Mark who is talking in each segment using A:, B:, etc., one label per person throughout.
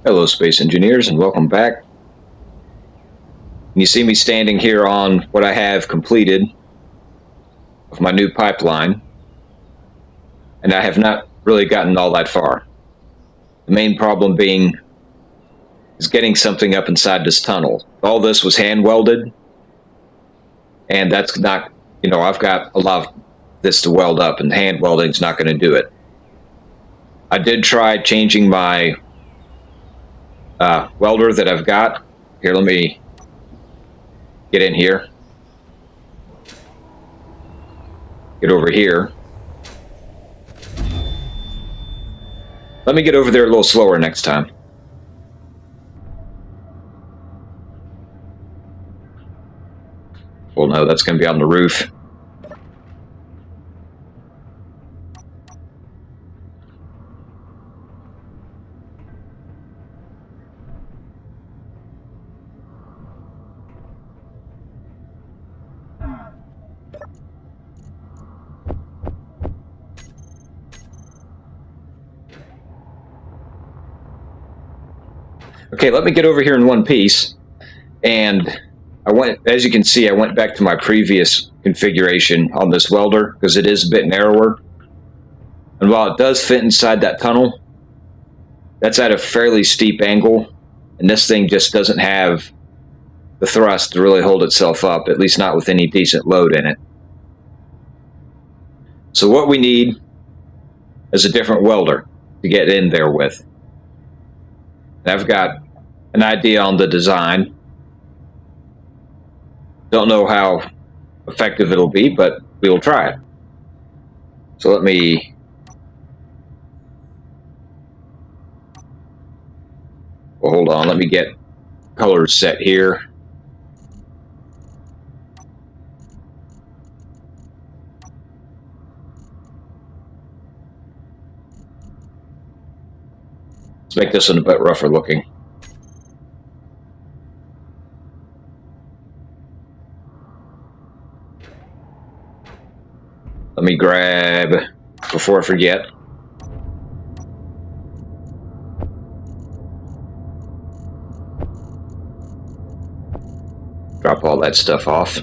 A: Hello, space engineers, and welcome back. You see me standing here on what I have completed of my new pipeline, and I have not really gotten all that far. The main problem being is getting something up inside this tunnel. All this was hand welded, and that's not, I've got a lot of this to weld up, and hand welding is not going to do it. I did try changing my welder that I've got. Here, let me get in here. Get over here. Let me get over there a little slower next time. Well, no, that's going to be on the roof. Okay, let me get over here in one piece. And as you can see, I went back to my previous configuration on this welder because it is a bit narrower. And while it does fit inside that tunnel, that's at a fairly steep angle. And this thing just doesn't have the thrust to really hold itself up, at least not with any decent load in it. So what we need is a different welder to get in there with. And I've got an idea on the design. Don't know how effective it'll be, but we'll try it. So let me hold on, let me get colors set here. Let's make this one a bit rougher looking. Let me grab, before I forget, drop all that stuff off.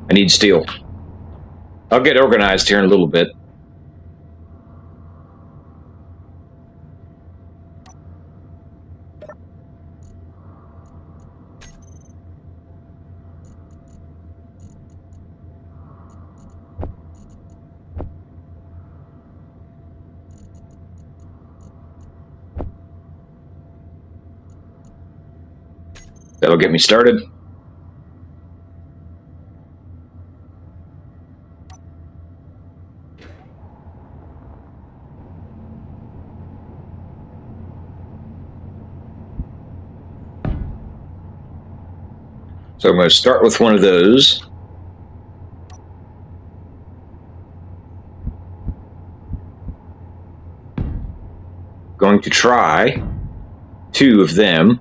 A: I need steel. I'll get organized here in a little bit. That'll get me started. So I'm going to start with one of those. Going to try two of them.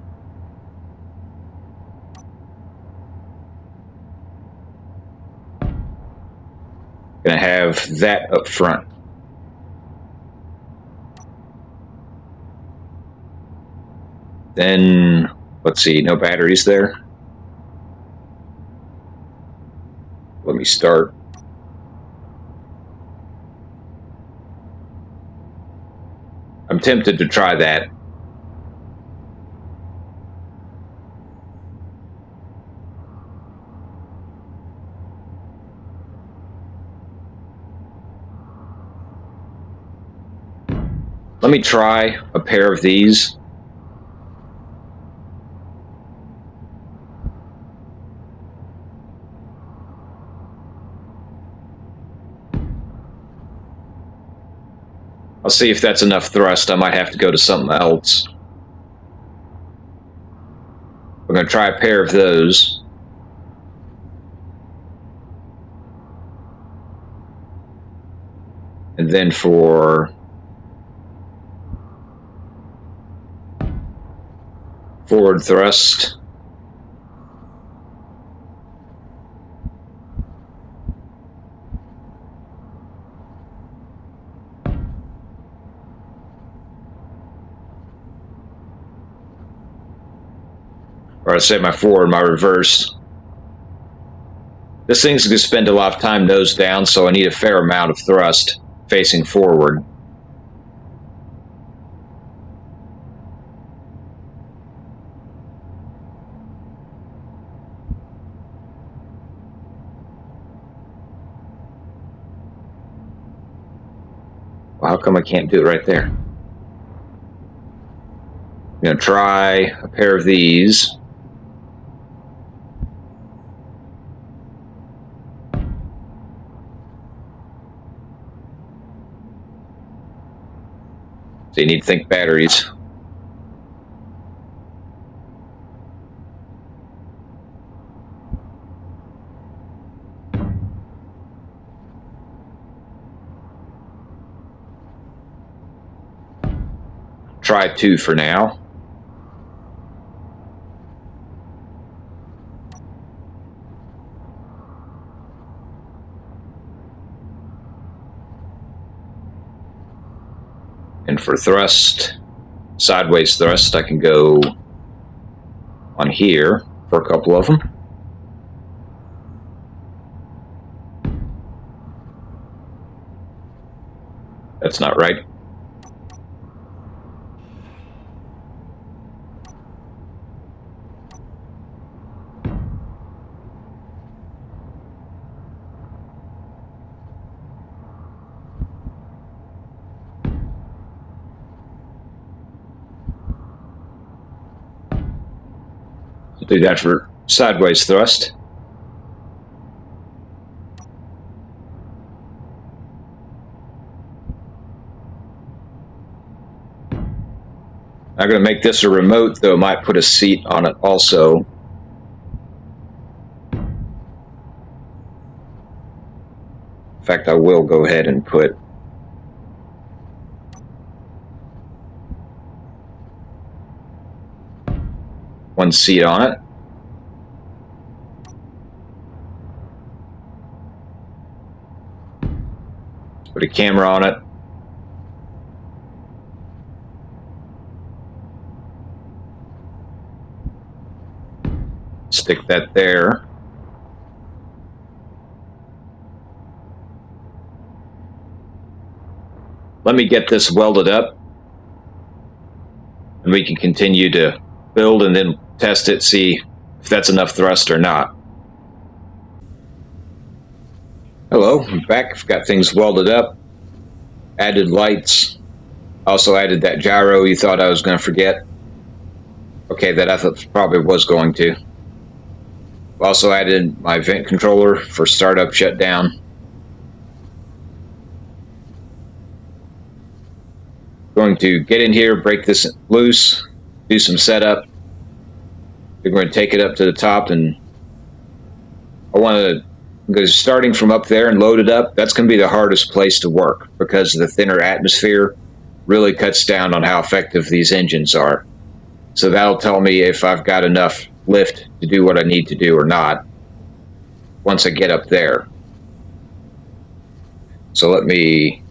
A: Going to have that up front. Then, let's see, no batteries there. Let me start. I'm tempted to try that. Let me try a pair of these. I'll see if that's enough thrust. I might have to go to something else. We're going to try a pair of those. And then for forward thrust, or I say my forward, my reverse. This thing's going to spend a lot of time nose down, so I need a fair amount of thrust facing forward. Well, how come I can't do it right there? I'm going to try a pair of these. So you need to think batteries. Try 2 for now. And for thrust, sideways thrust, I can go on here for a couple of them. That's not right. Do that for sideways thrust. I'm going to make this a remote, though I might put a seat on it also. In fact, I will go ahead and put one seat on it. Put a camera on it. Stick that there. Let me get this welded up, and we can continue to build and then test it, see if that's enough thrust or not. Hello, I'm back. I've got things welded up, added lights, also added that gyro you thought I was going to forget. Okay, that I thought probably was going to. Also added my vent controller for startup shutdown. Going to get in here, break this loose, do some setup. We're going to take it up to the top, and I want to go starting from up there and load it up. That's going to be the hardest place to work because the thinner atmosphere really cuts down on how effective these engines are. So that'll tell me if I've got enough lift to do what I need to do or not once I get up there. So let me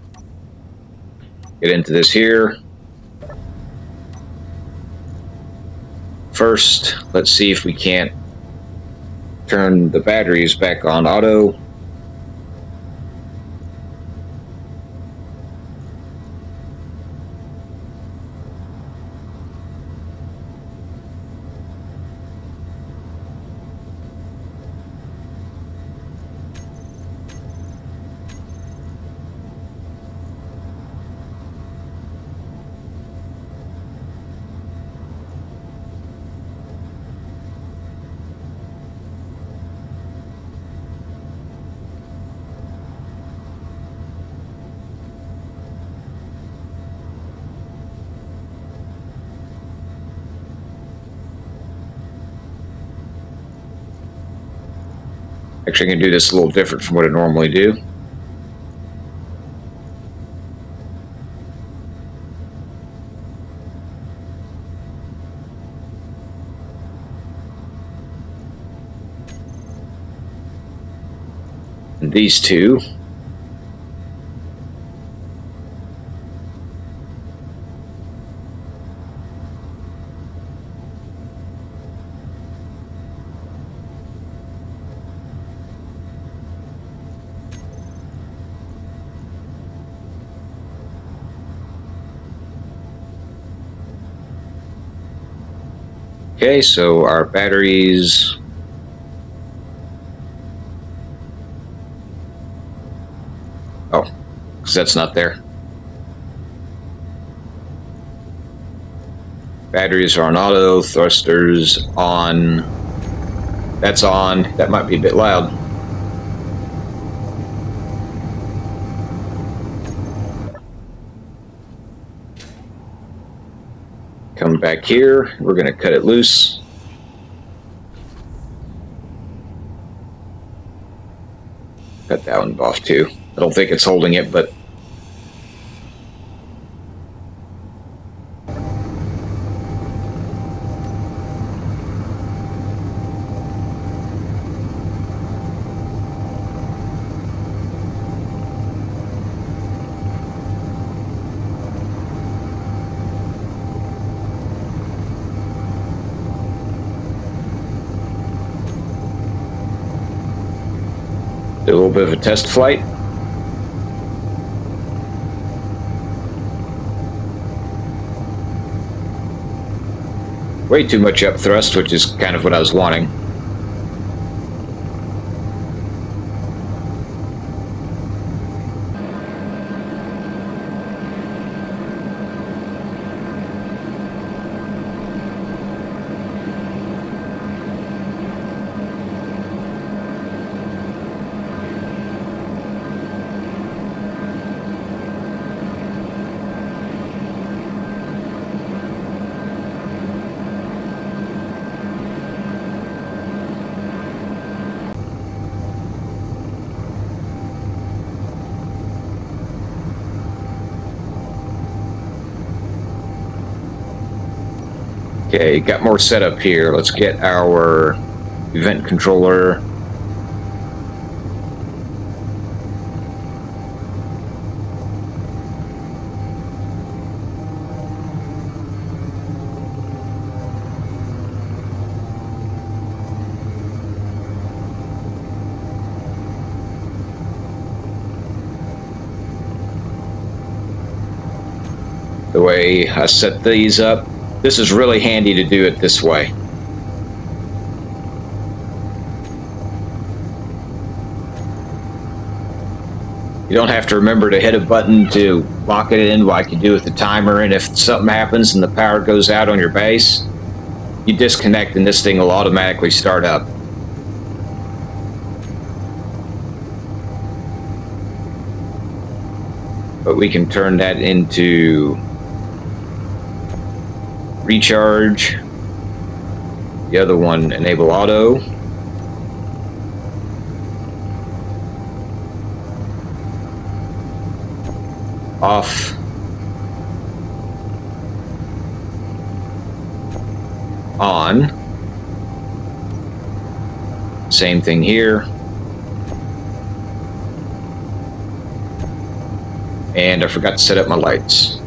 A: get into this here. First, let's see if we can't turn the batteries back on auto. Actually, I can do this a little different from what I normally do. And these two. Okay, so our batteries. Oh, because that's not there. Batteries are on auto, thrusters on. That's on. That might be a bit loud. Come back here. We're going to cut it loose. Cut that one off too. I don't think it's holding it, but do a little bit of a test flight. Way too much up thrust, which is kind of what I was wanting. Okay, got more setup here. Let's get our event controller. The way I set these up, this is really handy to do it this way. You don't have to remember to hit a button to lock it in like you do with the timer, and if something happens and the power goes out on your base, you disconnect and this thing will automatically start up. But we can turn that into recharge. The other one, enable auto. Off. On. Same thing here. And I forgot to set up my lights.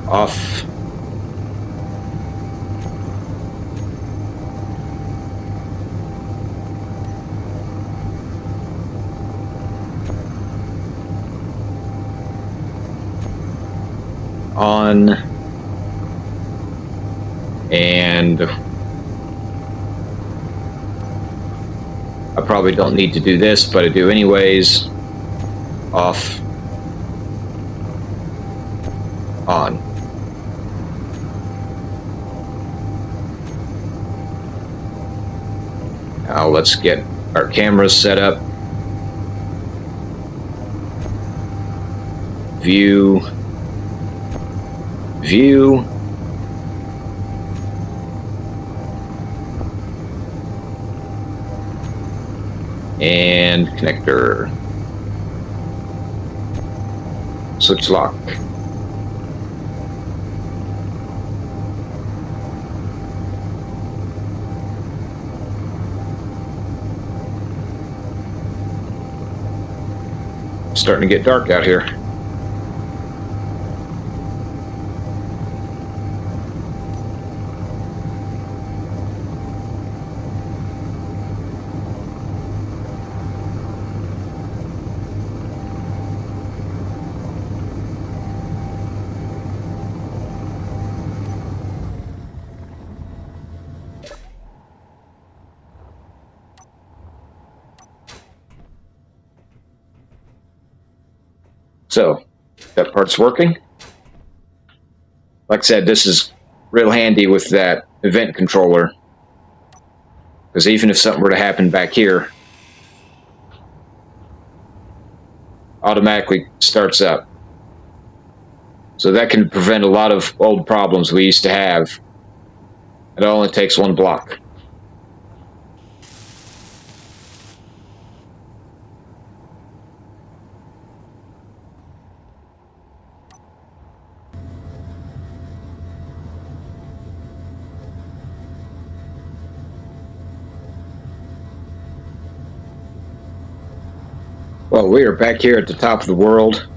A: Off. On. And I probably don't need to do this, but I do anyways. Off. On. Now let's get our cameras set up. View. View. And connector. Switch lock. starting to get dark out here. So, that part's working. Like I said, this is real handy with that event controller, because even if something were to happen back here, automatically starts up. So that can prevent a lot of old problems we used to have. It only takes one block. Well, we are back here at the top of the world.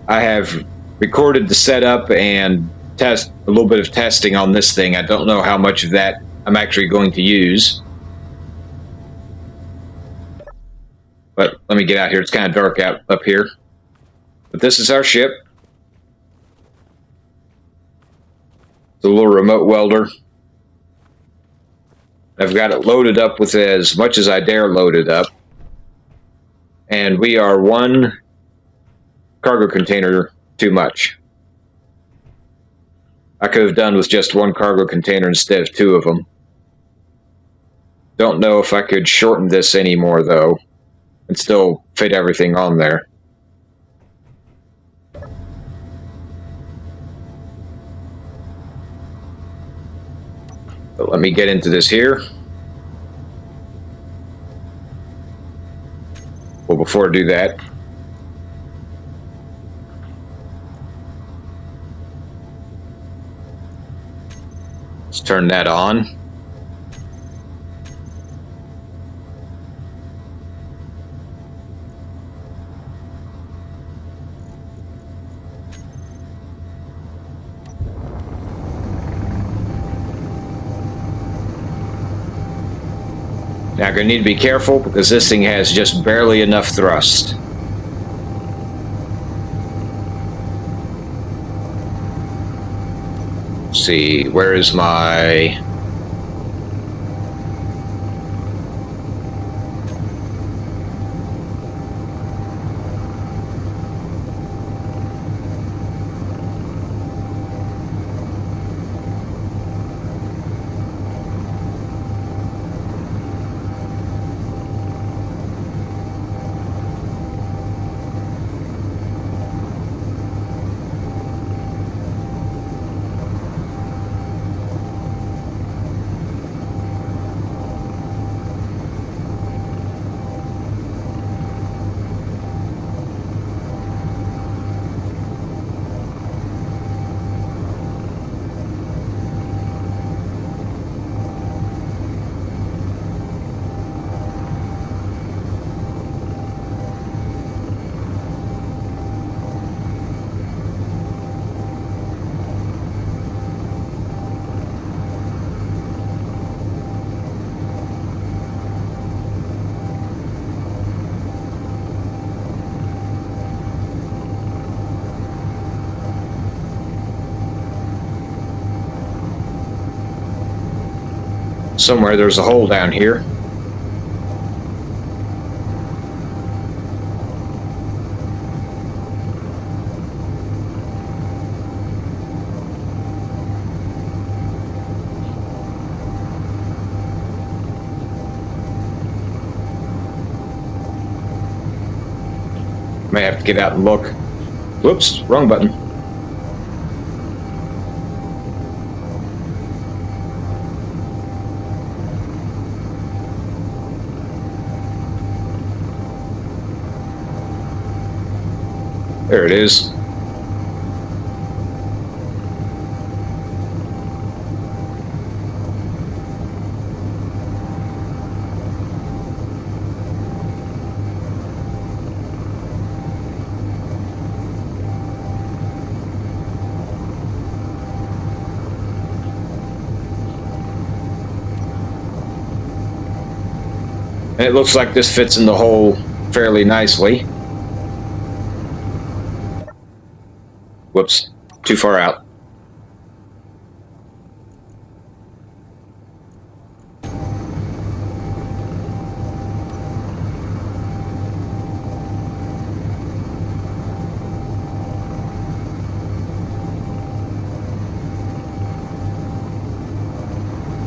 A: I have recorded the setup and a little bit of testing on this thing. I don't know how much of that I'm actually going to use. But let me get out here. It's kind of dark out up here. But this is our ship. It's a little remote welder. I've got it loaded up with as much as I dare load it up. And we are one cargo container too much. I could have done with just one cargo container instead of two of them. Don't know if I could shorten this anymore, though, and still fit everything on there. But let me get into this here. Well, before I do that, let's turn that on. Now I'm going to need to be careful because this thing has just barely enough thrust. Let's see, where is my... Somewhere there's a hole down here. May have to get out and look. Whoops, wrong button. There it is. And it looks like this fits in the hole fairly nicely. Whoops, too far out.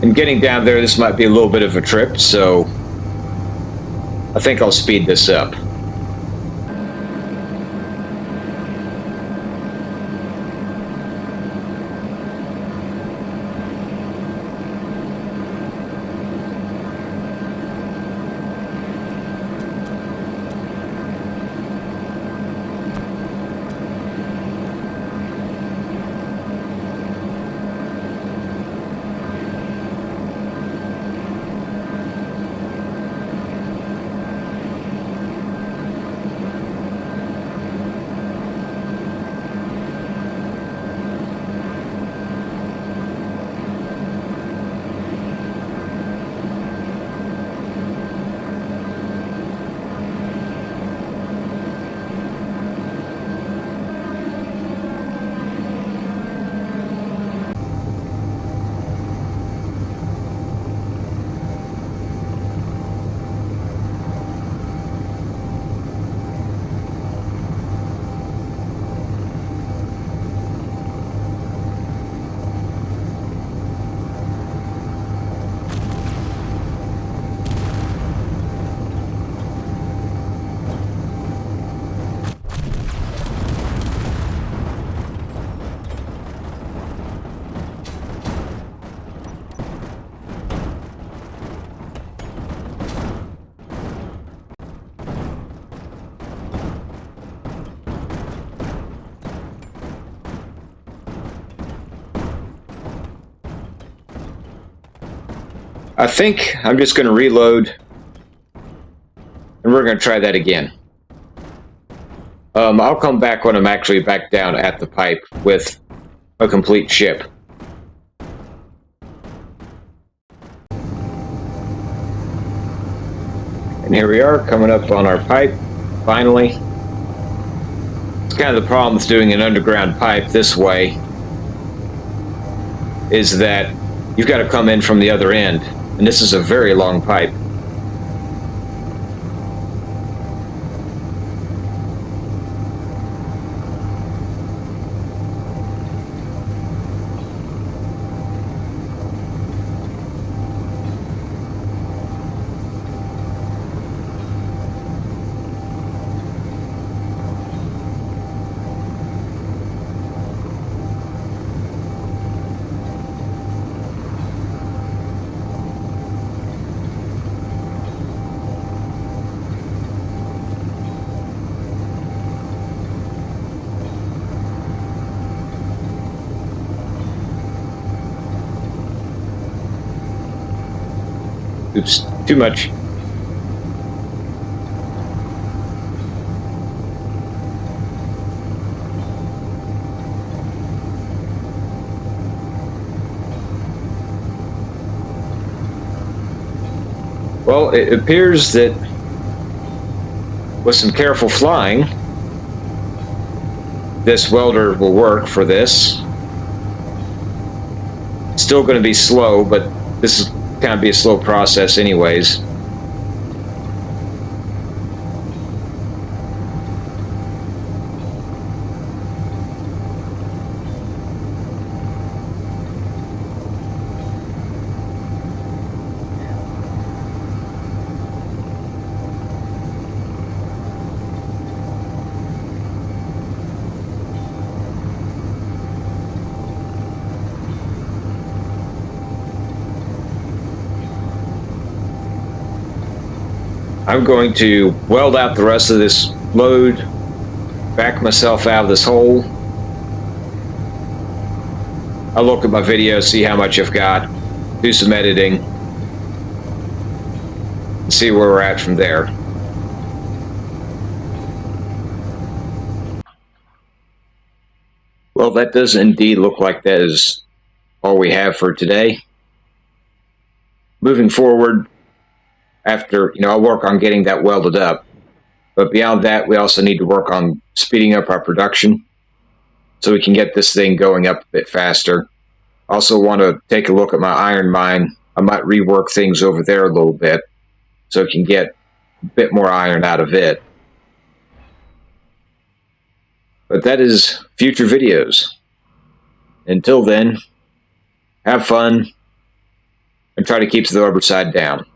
A: And getting down there, this might be a little bit of a trip, so I think I'll speed this up. I think I'm just going to reload, and we're going to try that again. I'll come back when I'm actually back down at the pipe with a complete ship. And here we are, coming up on our pipe, finally. It's kind of the problem with doing an underground pipe this way, is that you've got to come in from the other end, and this is a very long pipe. Oops, too much. Well, it appears that with some careful flying, this welder will work for this. It's still going to be slow, but this is kind of be a slow process anyways. I'm going to weld out the rest of this load, back myself out of this hole. I'll look at my video, see how much I've got, do some editing, and see where we're at from there. Well, that does indeed look like that is all we have for today. Moving forward, after, I'll work on getting that welded up. But beyond that, we also need to work on speeding up our production so we can get this thing going up a bit faster. Also want to take a look at my iron mine. I might rework things over there a little bit so we can get a bit more iron out of it. But that is future videos. Until then, have fun and try to keep the rubber side down.